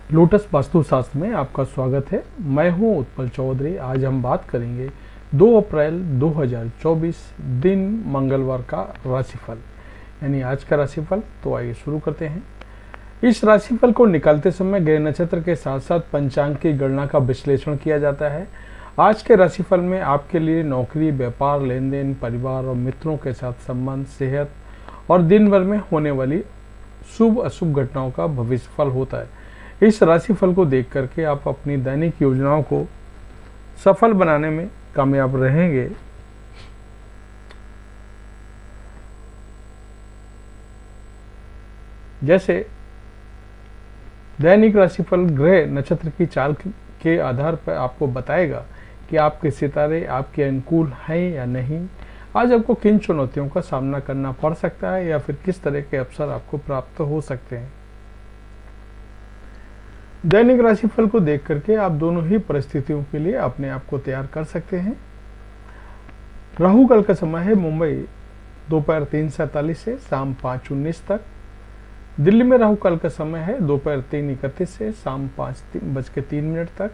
Lotus वास्तुशास्त्र में आपका स्वागत है। मैं हूं उत्पल चौधरी। आज हम बात करेंगे 2 अप्रैल 2024 दिन मंगलवार का राशिफल, यानी आज का राशिफल। तो आइए शुरू करते हैं। इस राशिफल को निकालते समय ग्रह नक्षत्र के साथ साथ पंचांग की गणना का विश्लेषण किया जाता है। आज के राशिफल में आपके लिए नौकरी, व्यापार, लेन देन, परिवार और मित्रों के साथ संबंध, सेहत और दिन भर में होने वाली शुभ अशुभ घटनाओं का भविष्यफल होता है। इस राशिफल को देख करके आप अपनी दैनिक योजनाओं को सफल बनाने में कामयाब रहेंगे। जैसे दैनिक राशिफल ग्रह नक्षत्र की चाल के आधार पर आपको बताएगा कि आपके सितारे आपके अनुकूल हैं या नहीं। आज आपको किन चुनौतियों का सामना करना पड़ सकता है या फिर किस तरह के अवसर आपको प्राप्त हो सकते हैं। दैनिक राशिफल को देख करके आप दोनों ही परिस्थितियों के लिए अपने आप को तैयार कर सकते हैं। राहु काल का समय है मुंबई दोपहर 3:47 से शाम 5:19 तक। दिल्ली में राहु काल का समय है दोपहर 3:31 से शाम 5:03 तक।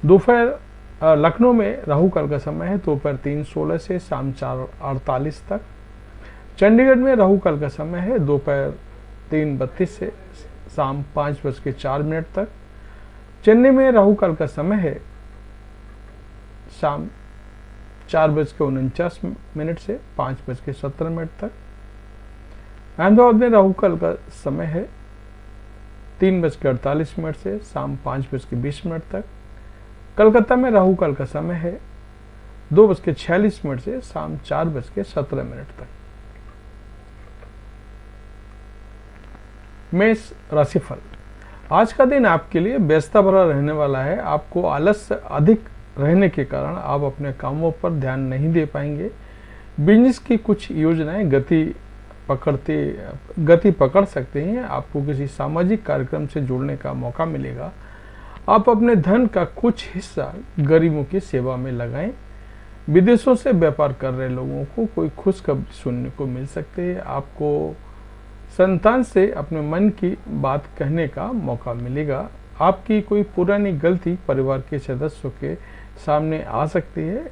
दोपहर लखनऊ में राहु काल का समय है दोपहर 3:16 से शाम 4:48 तक। चंडीगढ़ में राहु काल का समय है दोपहर 3:32 से शाम 5:04 तक। चेन्नई में राहु काल का समय है शाम 4:49 से 5:17 तक। अहमदाबाद में राहु काल का समय है 3:48 से शाम 5:20 तक। कलकत्ता में राहु काल का समय है 2:46 से शाम 4:17 तक। मेष राशिफल, आज का दिन आपके लिए व्यस्तता भरा रहने वाला है। आपको आलस्य अधिक रहने के कारण आप अपने कामों पर ध्यान नहीं दे पाएंगे। बिजनेस की कुछ योजनाएं गति पकड़ सकते हैं। आपको किसी सामाजिक कार्यक्रम से जुड़ने का मौका मिलेगा। आप अपने धन का कुछ हिस्सा गरीबों की सेवा में लगाएं। विदेशों से व्यापार कर रहे लोगों को कोई खुशखबरी सुनने को मिल सकती है। आपको संतान से अपने मन की बात कहने का मौका मिलेगा। आपकी कोई पुरानी गलती परिवार के सदस्यों के सामने आ सकती है।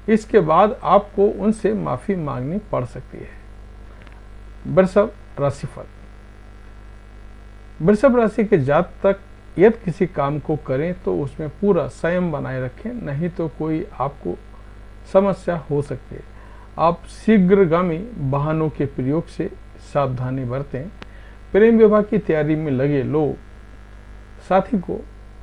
इसके बाद आपको उनसे माफी मांगनी पड़ सकती है। वृषभ राशिफल, वृषभ राशि के जातक यदि किसी काम को करें तो उसमें पूरा संयम बनाए रखें, नहीं तो कोई आपको समस्या हो सकती है। आप शीघ्रगामी वाहनों के प्रयोग से सावधानी बरतें। प्रेम विवाह की तैयारी में लगे लोग साथी को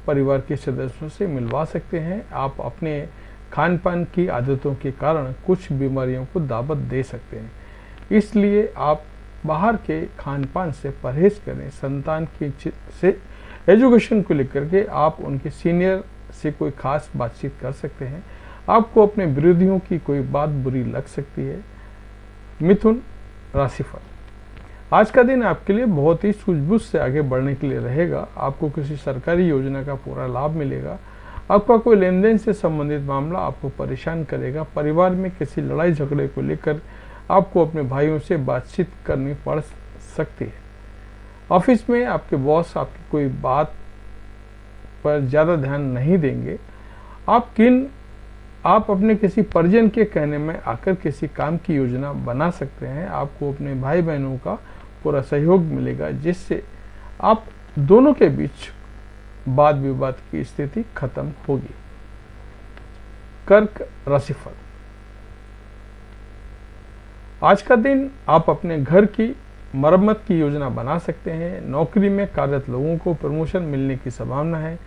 परिवार के सदस्यों से मिलवा सकते हैं। आप अपने खान पान की आदतों के कारण कुछ बीमारियों को दावत दे सकते हैं, इसलिए आप बाहर के खान पान से परहेज करें। संतान की से एजुकेशन को लेकर के आप उनके सीनियर से कोई खास बातचीत कर सकते हैं। आपको अपने विरोधियों की कोई बात बुरी लग सकती है। मिथुन राशिफल, आज का दिन आपके लिए बहुत ही सूझबूझ से आगे बढ़ने के लिए रहेगा। आपको किसी सरकारी योजना का पूरा लाभ मिलेगा। आपका कोई लेन देन से संबंधित मामला आपको परेशान करेगा। परिवार में किसी लड़ाई झगड़े को लेकर आपको अपने भाइयों से बातचीत करनी पड़ सकती है। ऑफिस में आपके बॉस आपकी कोई बात पर ज़्यादा ध्यान नहीं देंगे। आप अपने किसी परिजन के कहने में आकर किसी काम की योजना बना सकते हैं। आपको अपने भाई बहनों का पूरा सहयोग मिलेगा, जिससे आप दोनों के बीच वाद विवाद की स्थिति खत्म होगी। कर्क राशिफल, आज का दिन आप अपने घर की मरम्मत की योजना बना सकते हैं। नौकरी में कार्यरत लोगों को प्रमोशन मिलने की संभावना है।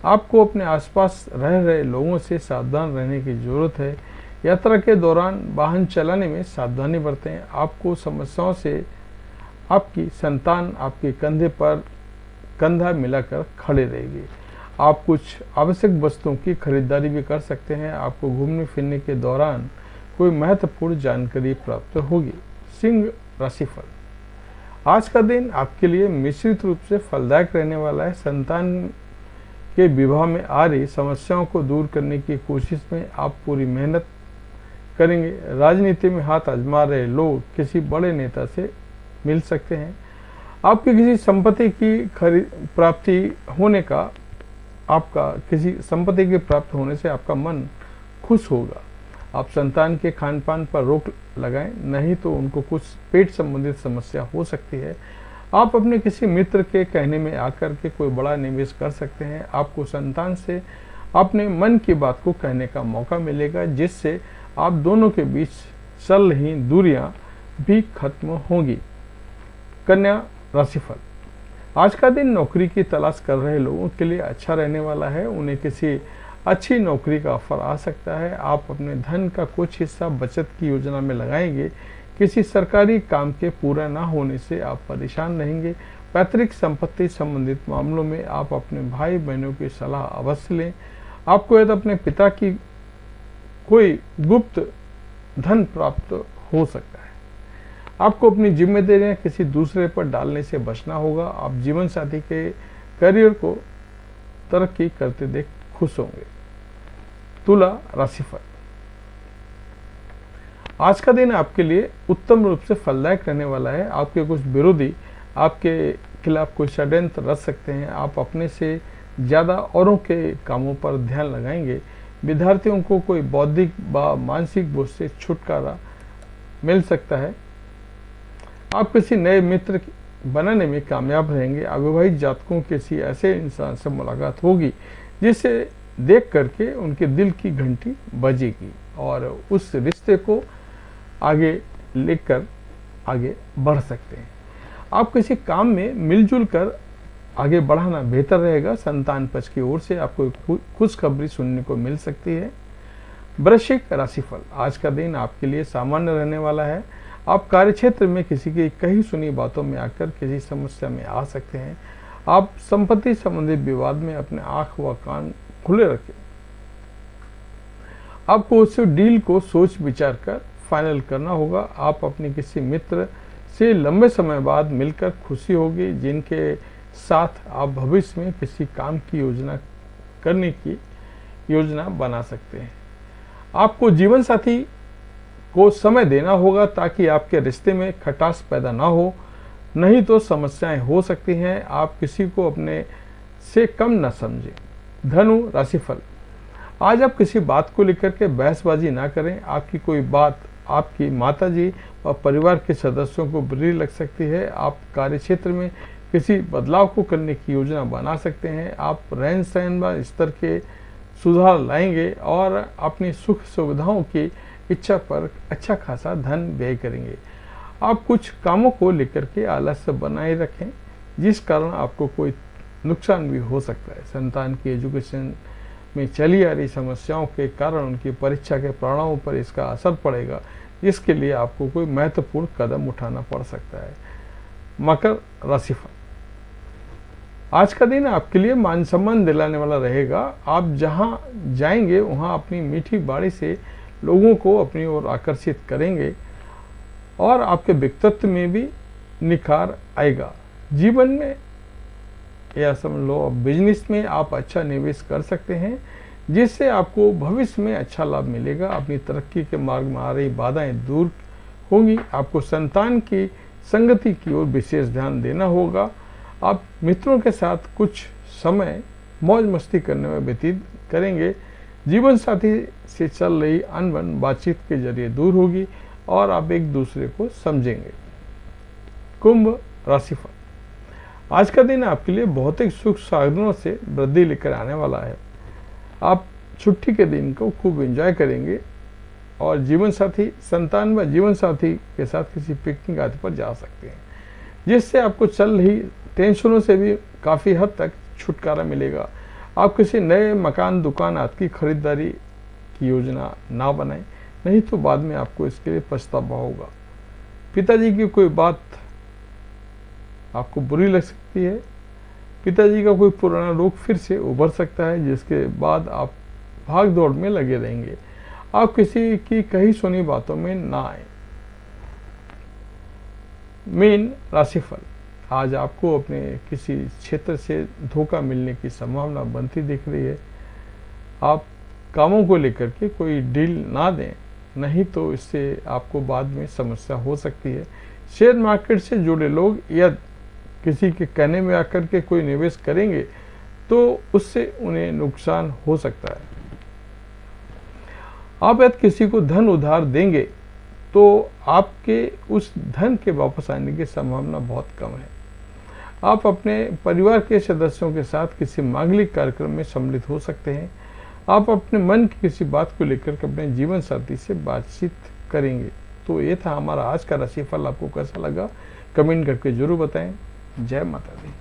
आपको अपने आसपास रह रहे लोगों से सावधान रहने की जरूरत है। यात्रा के दौरान वाहन चलाने में सावधानी बरतें। आपको समस्याओं से आपकी संतान आपके कंधे पर कंधा मिलाकर खड़े रहेगी। आप कुछ आवश्यक वस्तुओं की खरीदारी भी कर सकते हैं। आपको घूमने फिरने के दौरान कोई महत्वपूर्ण जानकारी प्राप्त होगी। सिंह राशिफल, आज का दिन आपके लिए मिश्रित रूप से फलदायक रहने वाला है। संतान के विवाह में आ रही समस्याओं को दूर करने की कोशिश में आप पूरी मेहनत करेंगे। राजनीति में हाथ आजमा रहे लोग किसी बड़े नेता से मिल सकते हैं। आपकी किसी संपत्ति की प्राप्ति होने का, आपका किसी संपत्ति के प्राप्त होने से आपका मन खुश होगा। आप संतान के खान पान पर रोक लगाएं, नहीं तो उनको कुछ पेट संबंधित समस्या हो सकती है। आप अपने किसी मित्र के कहने में आकर के कोई बड़ा निवेश कर सकते हैं। आपको संतान से अपने मन की बात को कहने का मौका मिलेगा, जिससे आप दोनों के बीच चल रही दूरियां भी खत्म होंगी। कन्या राशिफल, आज का दिन नौकरी की तलाश कर रहे लोगों के लिए अच्छा रहने वाला है। उन्हें किसी अच्छी नौकरी का ऑफर आ सकता है। आप अपने धन का कुछ हिस्सा बचत की योजना में लगाएंगे। किसी सरकारी काम के पूरा ना होने से आप परेशान रहेंगे। पैतृक संपत्ति संबंधित मामलों में आप अपने भाई बहनों की सलाह अवश्य लें। आपको यदि अपने पिता की कोई गुप्त धन प्राप्त हो सकता है। आपको अपनी जिम्मेदारियां किसी दूसरे पर डालने से बचना होगा। आप जीवन साथी के करियर को तरक्की करते देख खुश होंगे। तुला राशिफल, आज का दिन आपके लिए उत्तम रूप से फलदायक रहने वाला है। आपके कुछ विरोधी आपके खिलाफ कोई षड्यंत्र रच सकते हैं। आप अपने से ज्यादा औरों के कामों पर ध्यान लगाएंगे। विद्यार्थियों को कोई बौद्धिक व मानसिक बोझ से छुटकारा मिल सकता है। आप किसी नए मित्र बनाने में कामयाब रहेंगे। अविवाहित जातकों किसी ऐसे इंसान से मुलाकात होगी जिसे देख करके उनके दिल की घंटी बजेगी और उस रिश्ते को आगे लेकर आगे बढ़ सकते हैं। आप किसी काम में मिलजुल कर आगे बढ़ाना बेहतर रहेगा। संतान पक्ष की ओर से आपको खुशखबरी सुनने को मिल सकती है। वृश्चिक राशिफल, आज का दिन आपके लिए सामान्य रहने वाला है। आप कार्यक्षेत्र में किसी की कही सुनी बातों में आकर किसी समस्या में आ सकते हैं। आप संपत्ति संबंधित विवाद में अपने आंख व कान खुले रखें। आपको उस डील को सोच विचार कर फाइनल करना होगा। आप अपने किसी मित्र से लंबे समय बाद मिलकर खुशी होगी, जिनके साथ आप भविष्य में किसी काम की योजना करने की योजना बना सकते हैं। आपको जीवन साथी को समय देना होगा ताकि आपके रिश्ते में खटास पैदा ना हो, नहीं तो समस्याएं हो सकती हैं। आप किसी को अपने से कम न समझें। धनु राशिफल, आज आप किसी बात को लेकर के बहसबाजी ना करें। आपकी कोई बात आपकी माताजी और परिवार के सदस्यों को बुरी लग सकती है। आप कार्यक्षेत्र में किसी बदलाव को करने की योजना बना सकते हैं। आप रहन सहन व स्तर के सुधार लाएंगे और अपनी सुख सुविधाओं की इच्छा पर अच्छा खासा धन व्यय करेंगे। आप कुछ कामों को लेकर के आलस्य बनाए रखें, जिस कारण आपको कोई नुकसान भी हो सकता है। संतान की एजुकेशन में चली आ रही समस्याओं के कारण उनकी परीक्षा के परिणामों पर इसका असर पड़ेगा, जिसके लिए आपको कोई महत्वपूर्ण कदम उठाना पड़ सकता है। मकर राशिफल, आज का दिन आपके लिए मान सम्मान दिलाने वाला रहेगा। आप जहां जाएंगे वहां अपनी मीठी बाणी से लोगों को अपनी ओर आकर्षित करेंगे और आपके व्यक्तित्व में भी निखार आएगा। जीवन में या समझ लो बिजनेस में आप अच्छा निवेश कर सकते हैं, जिससे आपको भविष्य में अच्छा लाभ मिलेगा। अपनी तरक्की के मार्ग में आ रही बाधाएं दूर होंगी। आपको संतान की संगति की ओर विशेष ध्यान देना होगा। आप मित्रों के साथ कुछ समय मौज मस्ती करने में व्यतीत करेंगे। जीवन साथी से चल रही अनबन बातचीत के जरिए दूर होगी और आप एक दूसरे को समझेंगे। कुंभ राशिफल, आज का दिन आपके लिए भौतिक सुख साधनों से वृद्धि लेकर आने वाला है। आप छुट्टी के दिन को खूब एंजॉय करेंगे और जीवन साथी संतान व जीवन साथी के साथ किसी पिकनिक आदि पर जा सकते हैं, जिससे आपको चल रही टेंशनों से भी काफ़ी हद तक छुटकारा मिलेगा। आप किसी नए मकान दुकान आदि की खरीदारी की योजना ना बनाएं, नहीं तो बाद में आपको इसके लिए पछतावा होगा। पिताजी की कोई बात आपको बुरी लग सकती है। पिताजी का कोई पुराना रोग फिर से उभर सकता है, जिसके बाद आप भाग दौड़ में लगे रहेंगे। आप किसी की कही सुनी बातों में ना आए। मीन राशिफल, आज आपको अपने किसी क्षेत्र से धोखा मिलने की संभावना बनती दिख रही है। आप कामों को लेकर के कोई डील ना दें, नहीं तो इससे आपको बाद में समस्या हो सकती है। शेयर मार्केट से जुड़े लोग या किसी के कहने में आकर के कोई निवेश करेंगे तो उससे उन्हें नुकसान हो सकता है। आप यदि किसी को धन उधार देंगे तो आपके उस धन के वापस आने की संभावना बहुत कम है। आप अपने परिवार के सदस्यों के साथ किसी मांगलिक कार्यक्रम में सम्मिलित हो सकते हैं। आप अपने मन की किसी बात को लेकर के अपने जीवन साथी से बातचीत करेंगे। तो ये था हमारा आज का राशिफल। आपको कैसा लगा कमेंट करके जरूर बताएं। जय माता दी।